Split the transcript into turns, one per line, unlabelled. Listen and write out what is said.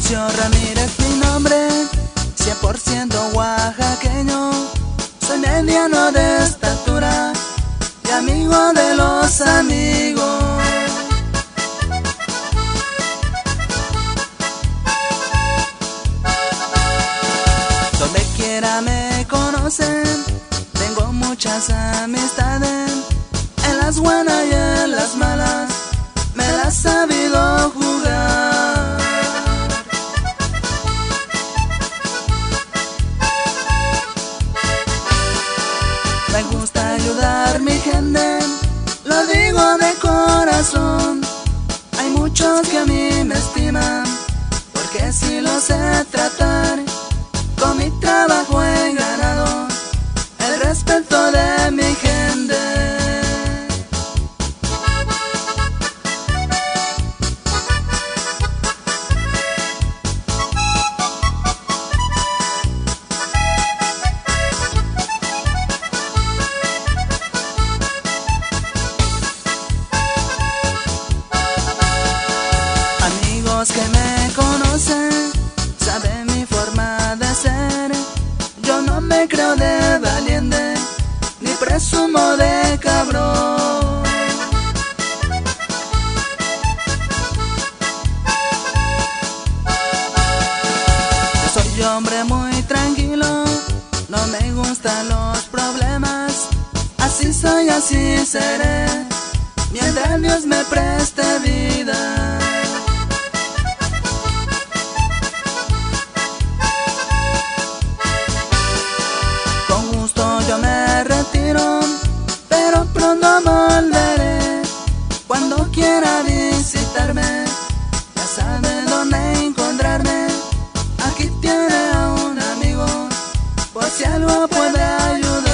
Ignacio Ramírez mi nombre, 100% oaxaqueño. Soy mediano de estatura y amigo de los amigos. Donde quiera me conocen, tengo muchas amistades. En las buenas y en las malas me las he sabido jugar. Me gusta ayudar a mi gente, lo digo de corazón. Hay muchos que a mí me estiman, porque si lo sé tratar. Con mi trabajo he ganado el respeto de mi gente. Amigos que me conocen saben mi forma de ser. Yo no me creo de valiente ni presumo de cabrón. Yo soy hombre muy tranquilo, no me gustan los problemas. Así soy, así seré, mientras Dios me preste vida. Yo me retiro, pero pronto volveré. Cuando quiera visitarme, ya sabe dónde encontrarme. Aquí tiene a un amigo, por si algo puede ayudar.